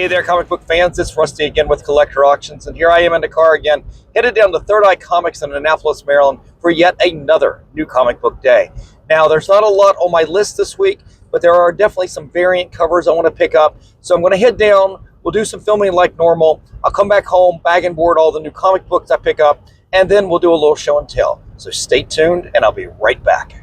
Hey there, comic book fans. It's Rusty again with Collector Auctions, and here I am in the car again, headed down to Third Eye Comics in Annapolis, Maryland for yet another new comic book day. Now, there's not a lot on my list this week, but there are definitely some variant covers I want to pick up. So I'm going to head down, we'll do some filming like normal. I'll come back home, bag and board all the new comic books I pick up, and then we'll do a little show and tell. So stay tuned, and I'll be right back.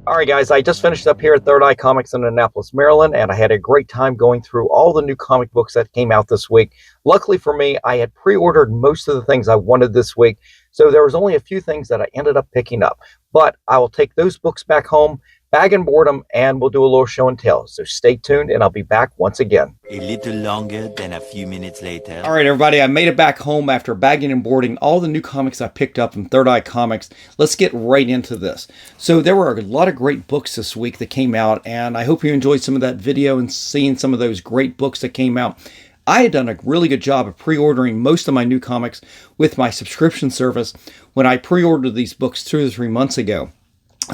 All right, guys, I just finished up here at Third Eye Comics in Annapolis, Maryland, and I had a great time going through all the new comic books that came out this week. Luckily for me, I had pre-ordered most of the things I wanted this week, so there was only a few things that I ended up picking up. But I will take those books back home, bag and board them, and we'll do a little show and tell. So stay tuned, and I'll be back once again. A little longer than a few minutes later. All right, everybody, I made it back home after bagging and boarding all the new comics I picked up from Third Eye Comics. Let's get right into this. So there were a lot of great books this week that came out, and I hope you enjoyed some of that video and seeing some of those great books that came out. I had done a really good job of pre-ordering most of my new comics with my subscription service when I pre-ordered these books 2 to 3 months ago.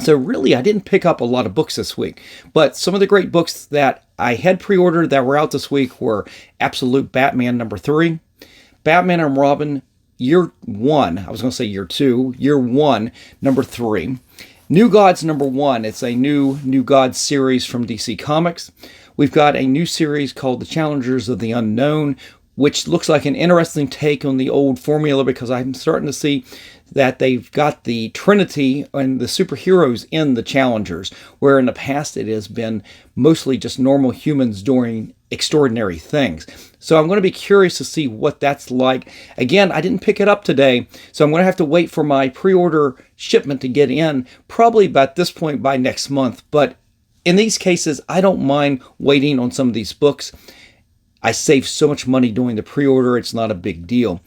So really, I didn't pick up a lot of books this week, but some of the great books that I had pre-ordered that were out this week were Absolute Batman #3, Batman and Robin Year 1, I was going to say Year 2, Year 1, #3, New Gods #1, it's a new Gods series from DC Comics. We've got a new series called The Challengers of the Unknown, which looks like an interesting take on the old formula because I'm starting to see that they've got the Trinity and the superheroes in the Challengers, where in the past it has been mostly just normal humans doing extraordinary things. So I'm going to be curious to see what that's like. Again, I didn't pick it up today, so I'm going to have to wait for my pre-order shipment to get in, probably about this point by next month. But in these cases, I don't mind waiting on some of these books. I save so much money doing the pre-order, it's not a big deal.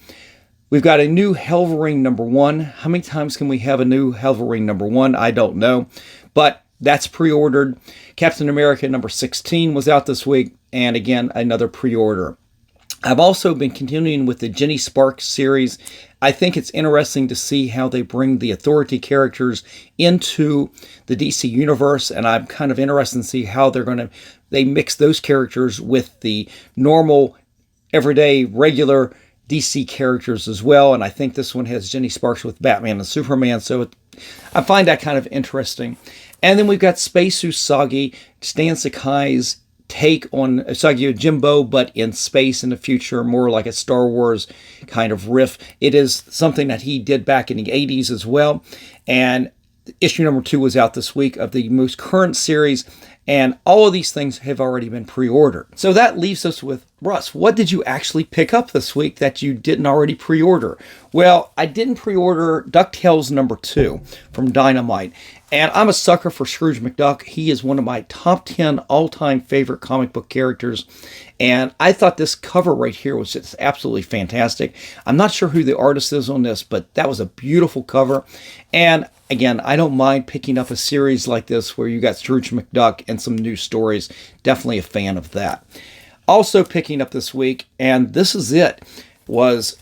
We've got a new Wolverine #1. How many times can we have a new Wolverine #1? I don't know, but that's pre-ordered. Captain America #16 was out this week, and again, another pre-order. I've also been continuing with the Jenny Sparks series. I think it's interesting to see how they bring the Authority characters into the DC universe, and I'm kind of interested to see how they mix those characters with the normal, everyday, regular DC characters as well. And I think this one has Jenny Sparks with Batman and Superman, so I find that kind of interesting. And then we've got Space Usagi, Stan Sakai's take on Usagi Yojimbo, but in space in the future, more like a Star Wars kind of riff. It is something that he did back in the 80s as well. And issue #2 was out this week of the most current series, And all of these things have already been pre-ordered. So that leaves us with, Russ, what did you actually pick up this week that you didn't already pre-order? Well, I didn't pre-order DuckTales #2 from Dynamite. And I'm a sucker for Scrooge McDuck. He is one of my top 10 all-time favorite comic book characters. And I thought this cover right here was just absolutely fantastic. I'm not sure who the artist is on this, but that was a beautiful cover. And again, I don't mind picking up a series like this where you got Scrooge McDuck and some new stories. Definitely a fan of that. Also picking up this week, and this is it, was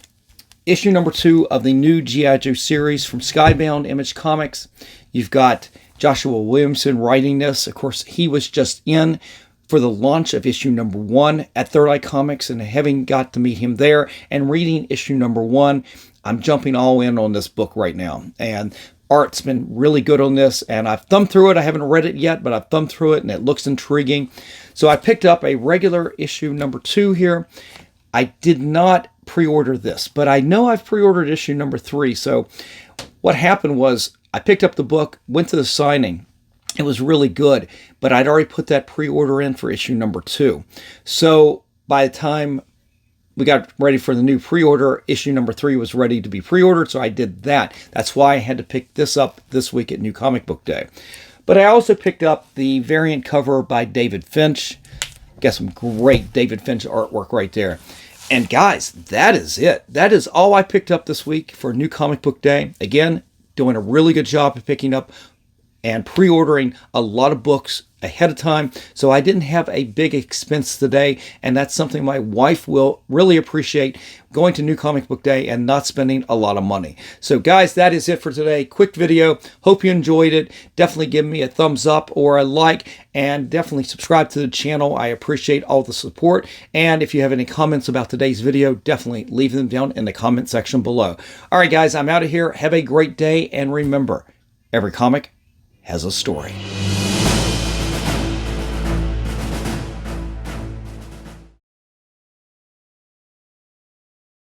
issue #2 of the new G.I. Joe series from Skybound Image Comics. You've got Joshua Williamson writing this. Of course, he was just in for the launch of issue #1 at Third Eye Comics, and having got to meet him there and reading issue #1, I'm jumping all in on this book right now. And art's been really good on this, and I've thumbed through it. I haven't read it yet, but I've thumbed through it, and it looks intriguing. So I picked up a regular issue #2 here. I did not pre-order this, but I know I've pre-ordered issue #3. So what happened was I picked up the book, went to the signing. It was really good, but I'd already put that pre-order in for issue #2. So by the time we got ready for the new pre-order, issue #3 was ready to be pre-ordered, so I did that. That's why I had to pick this up this week at New Comic Book Day. But I also picked up the variant cover by David Finch. Got some great David Finch artwork right there. And guys, that is it. That is all I picked up this week for New Comic Book Day. Again, doing a really good job of picking up and pre-ordering a lot of books ahead of time, so I didn't have a big expense today, and that's something my wife will really appreciate, going to New Comic Book Day and not spending a lot of money. So guys, that is it for today. Quick video. Hope you enjoyed it. Definitely give me a thumbs up or a like, and definitely subscribe to the channel. I appreciate all the support, and if you have any comments about today's video, definitely leave them down in the comment section below. All right guys, I'm out of here. Have a great day, and remember, every comic has a story.